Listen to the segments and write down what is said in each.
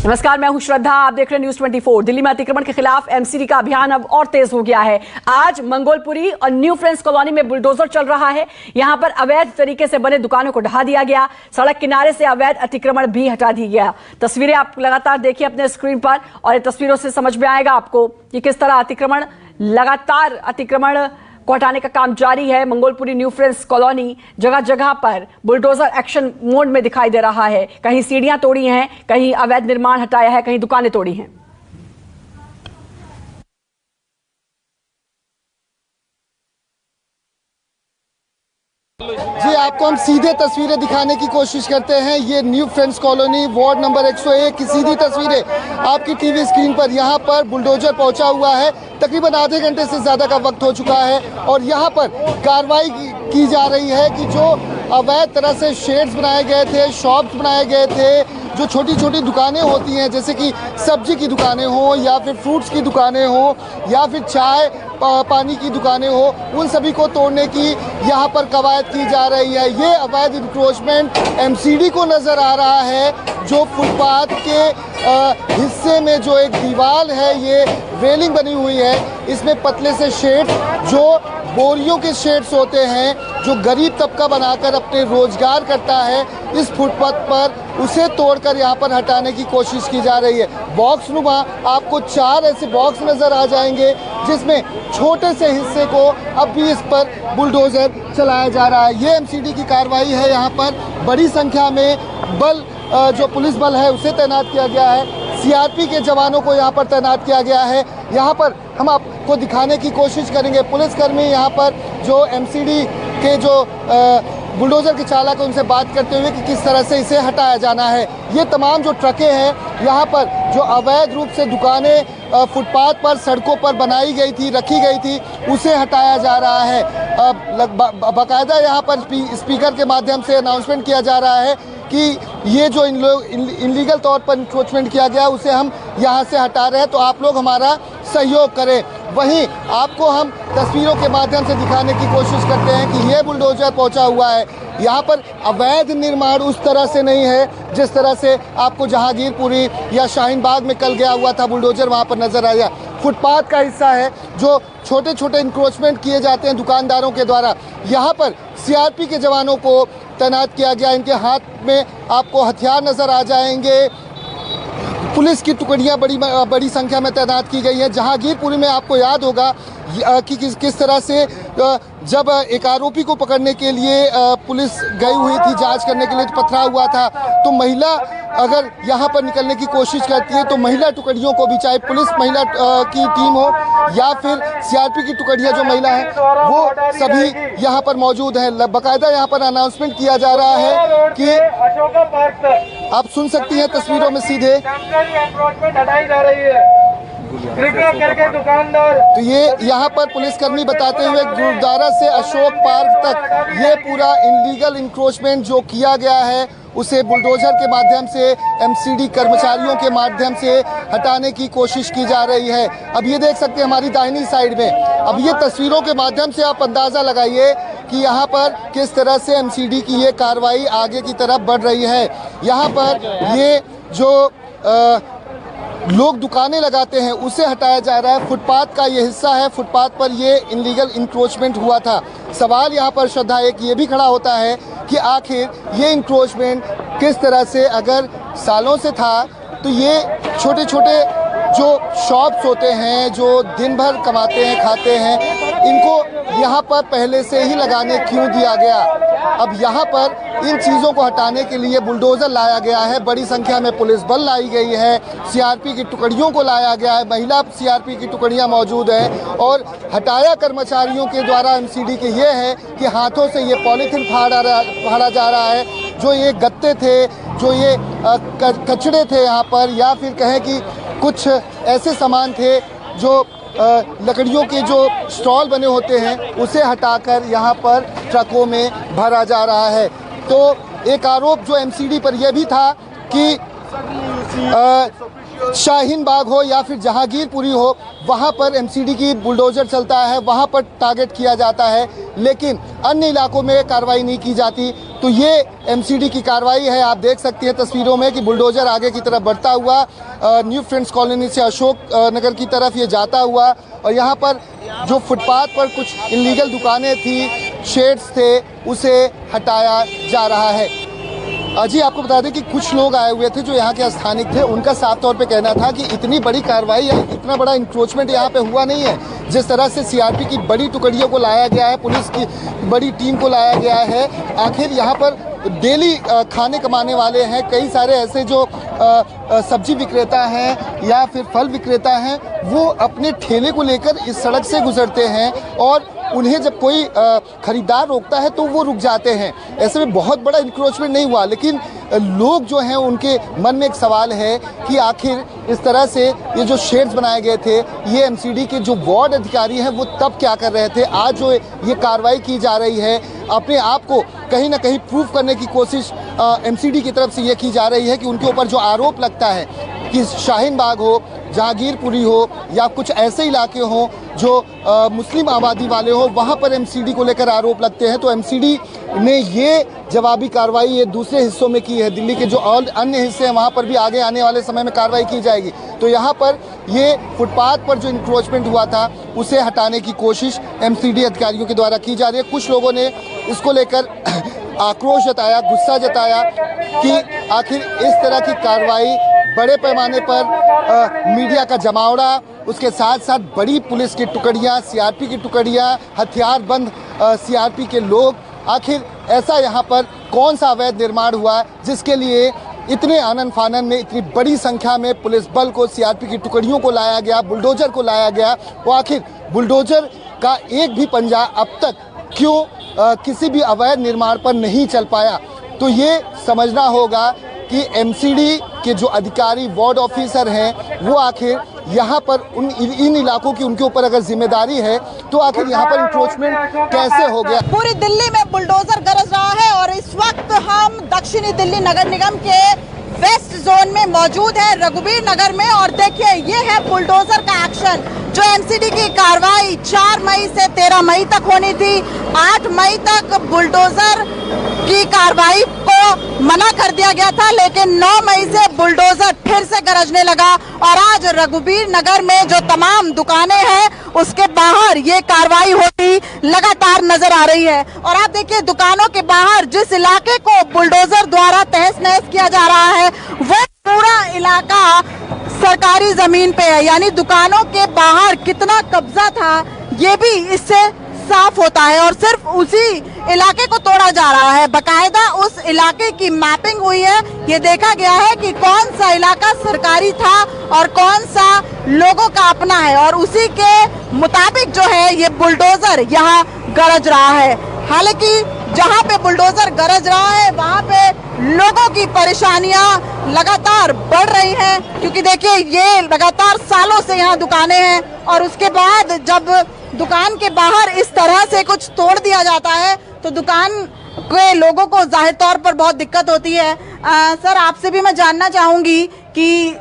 नमस्कार, मैं हूं श्रद्धा। आप देख रहे हैं न्यूज 24। दिल्ली में अतिक्रमण के खिलाफ एमसीडी का अभियान अब और तेज हो गया है। आज मंगोलपुरी और न्यू फ्रेंड्स कॉलोनी में बुलडोजर चल रहा है। यहां पर अवैध तरीके से बने दुकानों को ढहा दिया गया। सड़क किनारे से अवैध अतिक्रमण भी हटा दिया गया। तस्वीरें आप लगातार देखिए अपने स्क्रीन पर और इन तस्वीरों से समझ में आएगा आपको कि किस तरह अतिक्रमण को हटाने का काम जारी है। मंगोलपुरी न्यू फ्रेंड्स कॉलोनी जगह जगह पर बुलडोजर एक्शन मोड में दिखाई दे रहा है। कहीं सीढ़ियां तोड़ी हैं, कहीं अवैध निर्माण हटाया है, कहीं दुकानें तोड़ी हैं। जी, आपको हम सीधे तस्वीरें दिखाने की कोशिश करते हैं। ये new friends colony ward number 101 की सीधी तस्वीरें आपकी टीवी स्क्रीन पर। यहाँ पर बुलडोजर पहुंचा हुआ है। तकरीबन आधे घंटे से ज़्यादा का वक्त हो चुका है और यहाँ पर कार्रवाई की जा रही है कि जो अवैध तरह से शेड्स बनाए गए थे, शॉप्स बनाए गए थे, जो छोटी छोटी दुकानें होती हैं जैसे कि सब्जी की दुकानें हो या फिर फ्रूट्स की दुकानें हो या फिर चाय पानी की दुकानें हो, उन सभी को तोड़ने की यहाँ पर कवायद की जा रही है। ये अवैध इंक्रोचमेंट एमसीडी को नज़र आ रहा है। जो फुटपाथ के हिस्से में जो एक दीवार है, ये रेलिंग बनी हुई है, इसमें पतले से शेड जो बोरियों के शेड्स होते हैं, जो गरीब तबका बनाकर अपने रोजगार करता है, इस फुटपाथ पर उसे तोड़कर यहाँ पर हटाने की कोशिश की जा रही है। बॉक्स नुमा आपको 4 ऐसे बॉक्स नज़र आ जाएंगे जिसमें छोटे से हिस्से को अब भी इस पर बुलडोजर चलाया जा रहा है। ये एमसीडी की कार्रवाई है। यहाँ पर बड़ी संख्या में जो पुलिस बल है उसे तैनात किया गया है। सीआरपी के जवानों को यहाँ पर तैनात किया गया है। यहाँ पर हम आपको दिखाने की कोशिश करेंगे पुलिसकर्मी यहाँ पर जो एमसीडी के जो बुलडोजर के चालक है उनसे बात करते हुए कि किस तरह से इसे हटाया जाना है। ये तमाम जो ट्रकें हैं यहाँ पर जो अवैध रूप से दुकानें फुटपाथ पर सड़कों पर बनाई गई थी, रखी गई थी, उसे हटाया जा रहा है। बाकायदा यहाँ पर स्पीकर के माध्यम से अनाउंसमेंट किया जा रहा है कि ये जो इनलीगल तौर पर इंक्रोचमेंट किया गया उसे हम यहाँ से हटा रहे हैं, तो आप लोग हमारा सहयोग करें। वहीं आपको हम तस्वीरों के माध्यम से दिखाने की कोशिश करते हैं कि ये बुलडोजर पहुंचा हुआ है। यहाँ पर अवैध निर्माण उस तरह से नहीं है जिस तरह से आपको जहांगीरपुरी या शाहीन बाग में कल गया हुआ था बुलडोजर वहाँ पर नजर आया। फुटपाथ का हिस्सा है जो छोटे छोटे इंक्रोचमेंट किए जाते हैं दुकानदारों के द्वारा। यहाँ पर सीआरपी के जवानों को तैनात किया गया। इनके हाथ में आपको हथियार नजर आ जाएंगे। पुलिस की टुकड़ियां बड़ी संख्या में तैनात की गई है। जहांगीरपुरी में आपको याद होगा कि किस तरह से जब एक आरोपी को पकड़ने के लिए पुलिस गई हुई थी, जांच करने के लिए पथराव हुआ था, तो महिला अगर यहाँ पर निकलने की कोशिश करती है तो महिला टुकड़ियों को भी, चाहे पुलिस महिला की टीम हो या फिर सीआरपी की टुकड़ियाँ जो महिला हैं वो सभी यहाँ पर मौजूद हैं। बाकायदा यहाँ पर अनाउंसमेंट किया जा रहा है कि आप सुन सकती हैं तस्वीरों में सीधे तो ये यहाँ पर पुलिसकर्मी बताते हुए गुरुद्वारा से अशोक पार्क तक ये पूरा इनलीगल इंक्रोचमेंट जो किया गया है उसे बुलडोजर के माध्यम से, एमसीडी कर्मचारियों के माध्यम से हटाने की कोशिश की जा रही है। अब ये देख सकते हैं हमारी दाहिनी साइड में, अब ये तस्वीरों के माध्यम से आप अंदाज़ा लगाइए कि यहाँ पर किस तरह से एमसीडी की ये कार्रवाई आगे की तरफ बढ़ रही है। यहाँ पर ये जो लोग दुकानें लगाते हैं उसे हटाया जा रहा है। फुटपाथ का ये हिस्सा है, फुटपाथ पर ये इनलीगल इंक्रोचमेंट हुआ था। सवाल यहाँ पर श्रद्धा एक ये भी खड़ा होता है कि आखिर ये इंक्रोचमेंट किस तरह से अगर सालों से था तो ये छोटे छोटे जो शॉप्स होते हैं जो दिन भर कमाते हैं, खाते हैं, इनको यहाँ पर पहले से ही लगाने क्यों दिया गया। अब यहाँ पर इन चीज़ों को हटाने के लिए बुलडोज़र लाया गया है। बड़ी संख्या में पुलिस बल लाई गई है, सीआरपी की टुकड़ियों को लाया गया है, महिला सीआरपी की टुकड़ियाँ मौजूद हैं और हटाया कर्मचारियों के द्वारा एमसीडी के ये है कि हाथों से ये पॉलीथीन फाड़ा जा रहा है। जो ये गत्ते थे, जो ये कचड़े थे यहाँ पर, या फिर कहें कि कुछ ऐसे सामान थे जो लकड़ियों के जो स्टॉल बने होते हैं उसे हटाकर यहाँ पर ट्रकों में भरा जा रहा है। तो एक आरोप जो एमसीडी पर यह भी था कि शाहीन बाग हो या फिर जहांगीरपुरी हो, वहाँ पर एमसीडी की बुलडोजर चलता है, वहाँ पर टारगेट किया जाता है, लेकिन अन्य इलाकों में कार्रवाई नहीं की जाती। तो ये एमसीडी की कार्रवाई है। आप देख सकती हैं तस्वीरों में कि बुलडोजर आगे की तरफ बढ़ता हुआ न्यू फ्रेंड्स कॉलोनी से अशोक नगर की तरफ ये जाता हुआ, और यहाँ पर जो फुटपाथ पर कुछ इलीगल दुकानें थी, शेड्स थे, उसे हटाया जा रहा है। जी आपको बता दें कि कुछ लोग आए हुए थे जो यहाँ के स्थानिक थे, उनका साफ तौर पे कहना था कि इतनी बड़ी कार्रवाई या इतना बड़ा इंक्रोचमेंट यहाँ पे हुआ नहीं है। जिस तरह से सीआरपी की बड़ी टुकड़ियों को लाया गया है, पुलिस की बड़ी टीम को लाया गया है, आखिर यहाँ पर डेली खाने कमाने वाले हैं, कई सारे ऐसे जो सब्जी विक्रेता हैं या फिर फल विक्रेता हैं, वो अपने ठेले को लेकर इस सड़क से गुजरते हैं और उन्हें जब कोई खरीदार रोकता है तो वो रुक जाते हैं। ऐसे में बहुत बड़ा इंक्रोचमेंट नहीं हुआ, लेकिन लोग जो हैं उनके मन में एक सवाल है कि आखिर इस तरह से ये जो शेड्स बनाए गए थे, ये एमसीडी के जो वार्ड अधिकारी हैं वो तब क्या कर रहे थे। आज जो ये कार्रवाई की जा रही है, अपने आप को कहीं ना कहीं प्रूव करने की कोशिश एमसीडी की तरफ से ये की जा रही है कि उनके ऊपर जो आरोप लगता है कि शाहीन बाग हो, जहांगीरपुरी हो या कुछ ऐसे इलाके हों जो मुस्लिम आबादी वाले हो, वहाँ पर एमसीडी को लेकर आरोप लगते हैं। तो एमसीडी ने ये जवाबी कार्रवाई ये दूसरे हिस्सों में की है। दिल्ली के जो और अन्य हिस्से हैं वहाँ पर भी आगे आने वाले समय में कार्रवाई की जाएगी। तो यहाँ पर ये फुटपाथ पर जो इंक्रोचमेंट हुआ था उसे हटाने की कोशिश एमसीडी अधिकारियों के द्वारा की जा रही है। कुछ लोगों ने इसको लेकर आक्रोश जताया, गुस्सा जताया कि आखिर इस तरह की कार्रवाई, बड़े पैमाने पर मीडिया का जमावड़ा, उसके साथ साथ बड़ी पुलिस की टुकड़ियां, सीआरपी की टुकड़ियां, हथियारबंद सीआरपी के लोग, आखिर ऐसा यहाँ पर कौन सा अवैध निर्माण हुआ जिसके लिए इतने आनन फानन में इतनी बड़ी संख्या में पुलिस बल को, सीआरपी की टुकड़ियों को लाया गया, बुलडोजर को लाया गया। वो आखिर बुलडोजर का एक भी पंजा अब तक क्यों किसी भी अवैध निर्माण पर नहीं चल पाया। तो ये समझना होगा कि एमसीडी के जो अधिकारी, वार्ड ऑफिसर हैं, वो आखिर यहाँ पर इन इलाकों की उनके ऊपर अगर जिम्मेदारी है तो आखिर यहाँ पर इंक्रोचमेंट कैसे हो गया। पूरी दिल्ली में बुलडोजर गरज रहा है और इस वक्त हम दक्षिणी दिल्ली नगर निगम के वेस्ट जोन में मौजूद है, रघुबीर नगर में, और देखिए ये है बुलडोजर का एक्शन। जो एमसीडी की कार्रवाई 4 मई से 13 मई तक होनी थी, 8 मई तक बुलडोजर की कार्रवाई को मना कर दिया गया था, लेकिन 9 मई से बुलडोजर फिर से गरजने लगा और आज रघुबीर नगर में जो तमाम दुकानें हैं उसके बाहर ये कार्रवाई होती लगातार नजर आ रही है। और आप देखिए दुकानों के बाहर जिस इलाके को बुलडोजर द्वारा तहस नहस किया जा रहा है वो पूरा इलाका सरकारी जमीन पे है, यानी दुकानों के बाहर कितना कब्जा था ये भी इससे साफ होता है और सिर्फ उसी इलाके को तोड़ा जा रहा है। बकायदा उस इलाके की मैपिंग हुई है, ये देखा गया है कि कौन सा इलाका सरकारी था और कौन सा लोगों का अपना है, और उसी के मुताबिक जो है ये बुलडोजर यहाँ गरज रहा है। हालांकि जहाँ पे बुलडोजर गरज रहा है वहाँ पे लोगों की परेशानियां लगातार बढ़ रही हैं, क्योंकि देखिए ये लगातार सालों से यहाँ दुकानें हैं और उसके बाद जब दुकान के बाहर इस तरह से कुछ तोड़ दिया जाता है तो दुकान के लोगों को जाहिर तौर पर बहुत दिक्कत होती है। सर आपसे भी मैं जानना चाहूंगी कि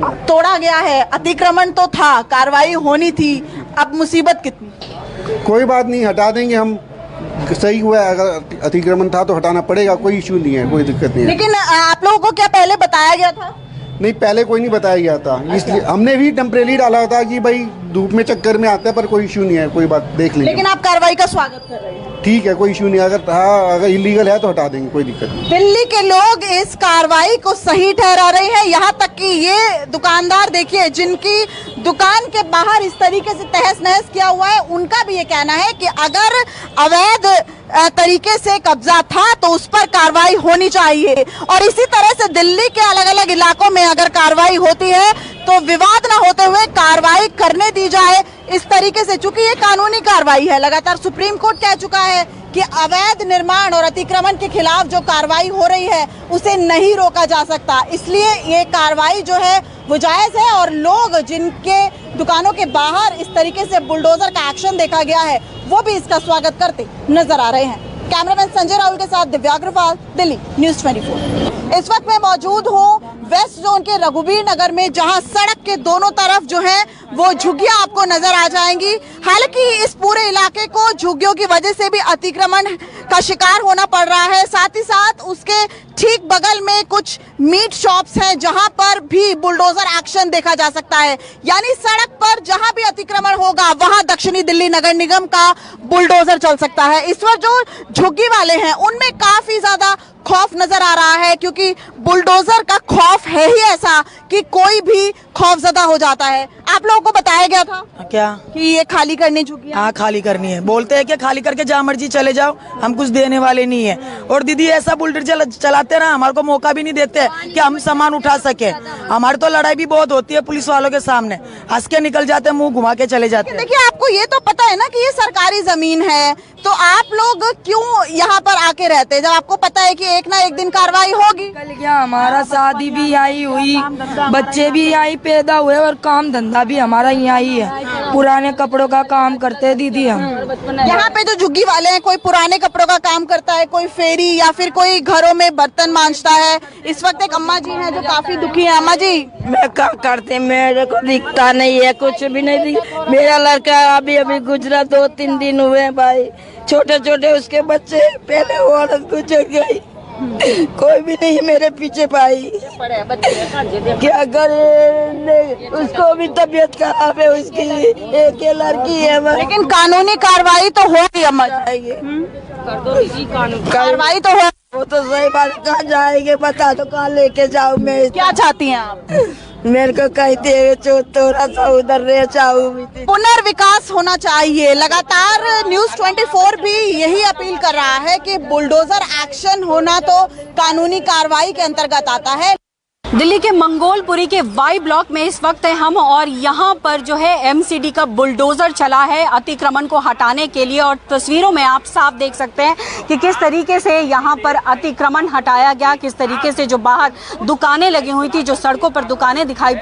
तोड़ा गया है, अतिक्रमण तो था, कार्रवाई होनी थी, अब मुसीबत कितनी? कोई बात नहीं, हटा देंगे हम। सही हुआ है, अगर अतिक्रमण था तो हटाना पड़ेगा, कोई इश्यू नहीं है, कोई दिक्कत नहीं है। लेकिन आप लोगों को क्या पहले बताया गया था? नहीं, पहले कोई नहीं बताया गया था, इसलिए हमने भी टेम्परेरी डाला था कि भाई धूप में चक्कर में आते हैं, पर कोई इश्यू नहीं है, कोई बात देख लेंगे। लेकिन आप कार्रवाई का स्वागत कर रहे हैं? ठीक है, कोई इश्यू नहीं है, अगर इलीगल है तो हटा देंगे, कोई दिक्कत नहीं। दिल्ली के लोग इस कार्रवाई को सही ठहरा रहे हैं, यहाँ तक कि ये दुकानदार देखिए जिनकी दुकान के बाहर इस तरीके से तहस नहस किया हुआ है, उनका भी ये कहना है कि अगर अवैध तरीके से कब्जा था तो उस पर कार्रवाई होनी चाहिए। और इसी तरह से दिल्ली के अलग अलग इलाकों में अगर कार्रवाई होती है तो विवाद ना होते हुए कार्रवाई करने दी जाए इस तरीके से, चूंकि ये कानूनी कार्रवाई है। लगातार सुप्रीम कोर्ट कह चुका है कि अवैध निर्माण और अतिक्रमण के खिलाफ जो कार्रवाई हो रही है उसे नहीं रोका जा सकता, इसलिए ये कार्रवाई जो है वो जायज है और लोग जिनके दुकानों के बाहर इस तरीके से बुलडोजर का एक्शन देखा गया है वो भी इसका स्वागत करते नजर आ रहे हैं। कैमरामैन संजय राहुल के साथ दिव्या अग्रवाल, दिल्ली न्यूज़ 24। इस वक्त मैं मौजूद हूँ वेस्ट जोन के रघुबीर नगर में, जहां सड़क के दोनों तरफ जो है वो झुग्गियां आपको नजर आ जाएंगी। हालांकि इस पूरे इलाके को झुग्गियों की वजह से भी अतिक्रमण का शिकार होना पड़ रहा है। साथ ही साथ उसके ठीक बगल में कुछ मीट शॉप्स हैं जहां पर भी बुलडोजर एक्शन देखा जा सकता है। यानी सड़क पर जहां भी अतिक्रमण होगा वहां दक्षिणी दिल्ली नगर निगम का बुलडोजर चल सकता है। इस वक्त जो झुग्गी वाले हैं उनमें काफी ज्यादा खौफ नजर आ रहा है, क्योंकि बुलडोजर का खौफ है ही ऐसा कि कोई भी खौफजदा हो जाता है। आप लोगों को बताया गया था क्या कि ये खाली करनी झुग्गी? हाँ, खाली करनी है। बोलते हैं कि खाली करके जहाँ मर्जी चले जाओ, हम कुछ देने वाले नहीं है। और दीदी ऐसा बुलडोजर चलाते ना, हमारे को मौका भी नहीं देते कि हम सामान उठा सके। हमारी तो लड़ाई भी बहुत होती है पुलिस वालों के सामने, हंस के निकल जाते हैं, मुंह घुमा के चले जाते हैं। देखिए, आपको ये तो पता है ना कि ये सरकारी जमीन है, तो आप लोग क्यों यहाँ पर आके रहते हैं जब आपको पता है कि एक ना एक दिन कार्रवाई होगी? कल क्या हमारा शादी भी आई हुई, बच्चे भी यहीं पैदा हुए और काम धंधा भी हमारा यहाँ ही है। पुराने कपड़ों का काम करते हैं दीदी हम। यहाँ पे जो झुग्गी वाले हैं, कोई पुराने कपड़ों का काम करता है, कोई फेरी या फिर कोई घरों में बर्तन मांजता है। इस वक्त एक अम्मा जी हैं जो काफी दुखी है। अम्मा जी, मैं क्या करते, मेरे को दिखता नहीं है, कुछ भी नहीं दिख। मेरा लड़का अभी अभी गुजरा, 2-3 दिन हुए भाई, छोटे छोटे उसके बच्चे, पहले वो औरत गुजर गई, कोई भी नहीं मेरे पीछे भाई। क्या करे, उसको भी तबीयत खराब है, उसकी एक लड़की है। लेकिन कानूनी कार्रवाई तो होगी अम्मा जी। कार्रवाई तो हो। वो तो सही बात, कहाँ जाएंगे बता दो, कहाँ लेके जाऊँ मैं? क्या चाहती हैं आप? मेरे को कहते हैं थोड़ा सा उधर रह जाऊँ। पुनर्विकास होना चाहिए। लगातार न्यूज 24 भी यही अपील कर रहा है कि बुलडोजर एक्शन होना तो कानूनी कार्रवाई के अंतर्गत आता है। दिल्ली के मंगोलपुरी के वाई ब्लॉक में इस वक्त है हम, और यहाँ पर जो है एमसीडी का बुलडोजर चला है अतिक्रमण को हटाने के लिए। और तस्वीरों में आप साफ देख सकते हैं कि किस तरीके से यहाँ पर अतिक्रमण हटाया गया, किस तरीके से जो बाहर दुकानें लगी हुई थी, जो सड़कों पर दुकानें दिखाई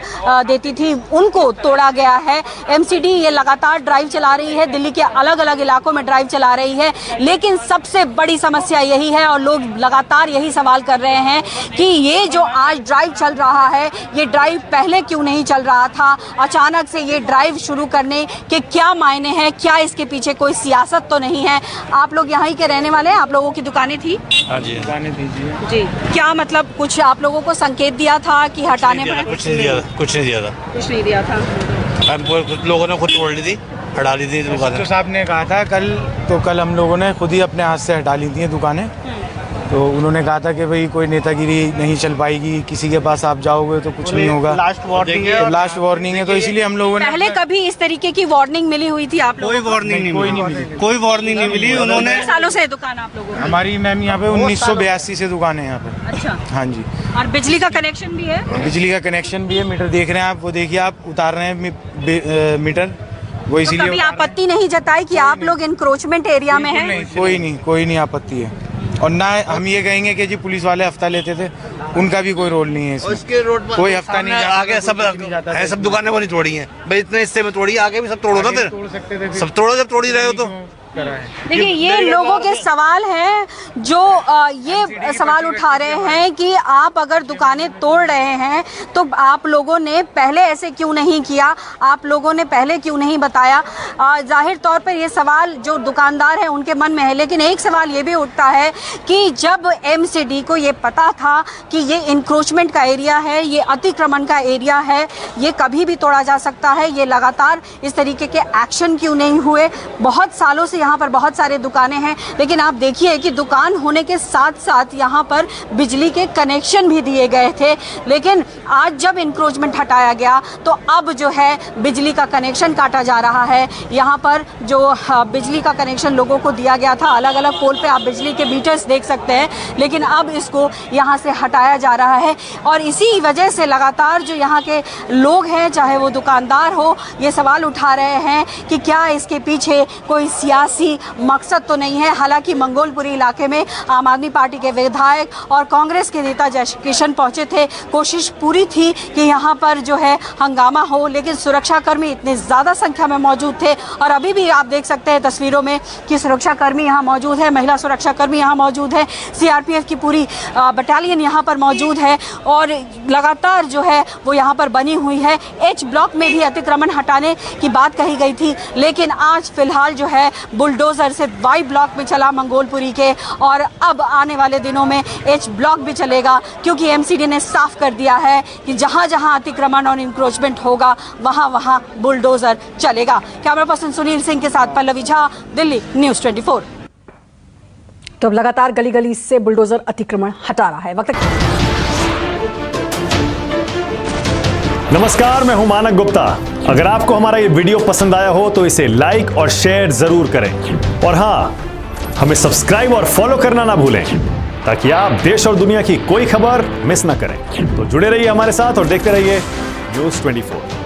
देती थी, उनको तोड़ा गया है। एमसीडी ये लगातार ड्राइव चला रही है, दिल्ली के अलग अलग इलाकों में ड्राइव चला रही है। लेकिन सबसे बड़ी समस्या यही है, और लोग लगातार यही सवाल कर रहे हैं कि ये जो आज ड्राइव चल रहा है, ये ड्राइव पहले क्यों नहीं चल रहा था? अचानक से ये ड्राइव शुरू करने के क्या मायने हैं? क्या इसके पीछे कोई सियासत तो नहीं है? आप लोग यहाँ ही के रहने वाले हैं, आप लोगों की दुकानें थी? हाँ जी, दुकानें थी जी। क्या मतलब कुछ आप लोगों को संकेत दिया था कि हटाने में? कुछ नहीं दिया था। कुछ लोगों ने खुद तोड़ ली थी, हटा ली थी दुकानें। तो साहब ने कहा था कल हम लोगों ने खुद ही अपने हाथ से हटा ली थी दुकानें। तो उन्होंने कहा था कि भाई कोई नेतागिरी नहीं चल पाएगी, किसी के पास आप जाओगे तो कुछ नहीं होगा। लास्ट वार्निंग है, तो इसीलिए हम लोगों ने। पहले कभी इस तरीके की वार्निंग मिली हुई थी आप लोगों को? कोई वार्निंग नहीं मिली। उन्होंने सालों से दुकान आप लोगों की? हमारी मैम यहाँ पे 1982 से दुकान है यहाँ पे। अच्छा। हाँ जी। और बिजली का कनेक्शन भी है? बिजली का कनेक्शन भी है। मीटर देख रहे हैं आप, वो देखिए आप उतार रहे हैं मीटर, वो इसीलिए। कभी आपत्ति नहीं जताई कि आप लोग इंक्रोचमेंट एरिया में हैं? कोई नहीं आपत्ति है। और ना हम ये कहेंगे कि जी पुलिस वाले हफ्ता लेते थे, उनका भी कोई रोल नहीं है इसमें। उसके रोड पर कोई हफ्ता नहीं आगे सब दुकानें वो नहीं तोड़ी हैं भाई, इतने हिस्से में तोड़ी, आगे भी सब तोड़ो ना, फिर तोड़ सकते थे, सब तोड़ो जब तोड़ ही रहे हो तो। देखिए, ये लोगों के सवाल हैं जो ये सवाल उठा रहे हैं कि आप अगर दुकानें तोड़ रहे हैं तो आप लोगों ने पहले ऐसे क्यों नहीं किया, आप लोगों ने पहले क्यों नहीं बताया। जाहिर तौर पर ये सवाल जो दुकानदार हैं उनके मन में है। लेकिन एक सवाल ये भी उठता है कि जब एमसीडी को ये पता था कि ये इंक्रोचमेंट का एरिया है, ये अतिक्रमण का एरिया है, ये कभी भी तोड़ा जा सकता है, ये लगातार इस तरीके के एक्शन क्यों नहीं हुए? बहुत सालों से यहाँ पर बहुत सारे दुकानें हैं, लेकिन आप देखिए कि दुकान होने के साथ साथ यहाँ पर बिजली के कनेक्शन भी दिए गए थे। लेकिन आज जब इंक्रोचमेंट हटाया गया तो अब जो है बिजली का कनेक्शन काटा जा रहा है। यहाँ पर जो बिजली का कनेक्शन लोगों को दिया गया था, अलग अलग पोल पे आप बिजली के मीटर्स देख सकते हैं, लेकिन अब इसको यहाँ से हटाया जा रहा है। और इसी वजह से लगातार जो यहाँ के लोग हैं, चाहे वो दुकानदार हो, ये सवाल उठा रहे हैं कि क्या इसके पीछे कोई सियासी मकसद तो नहीं है। हालांकि मंगोलपुरी इलाके में आम आदमी पार्टी के विधायक और कांग्रेस के नेता जय किशन पहुंचे थे, कोशिश पूरी थी कि यहाँ पर जो है हंगामा हो, लेकिन सुरक्षाकर्मी इतने ज़्यादा संख्या में मौजूद थे। और अभी भी आप देख सकते हैं तस्वीरों में कि सुरक्षाकर्मी यहाँ मौजूद है, महिला सुरक्षाकर्मी यहाँ मौजूद है, सीआरपीएफ की पूरी बटालियन यहाँ पर मौजूद है और लगातार जो है वो यहाँ पर बनी हुई है। एच ब्लॉक में भी अतिक्रमण हटाने की बात कही गई थी, लेकिन आज फिलहाल जो है बुलडोजर से वाई ब्लॉक में चला मंगोलपुरी के, और अब आने वाले दिनों में एच ब्लॉक भी चलेगा, क्योंकि एमसीडी ने साफ कर दिया है कि जहां जहां अतिक्रमण और इंक्रोचमेंट होगा वहां वहां बुलडोजर चलेगा। कैमरा पर्सन सुनील सिंह के साथ पल्लवी झा, दिल्ली, न्यूज़ 24। तो अब लगातार गली गली से बुलडोजर अतिक्रमण हटा रहा है। वक्त नमस्कार, मैं हूं मानक गुप्ता। अगर आपको हमारा ये वीडियो पसंद आया हो तो इसे लाइक और शेयर जरूर करें, और हाँ, हमें सब्सक्राइब और फॉलो करना ना भूलें, ताकि आप देश और दुनिया की कोई खबर मिस ना करें। तो जुड़े रहिए हमारे साथ और देखते रहिए न्यूज़ 24।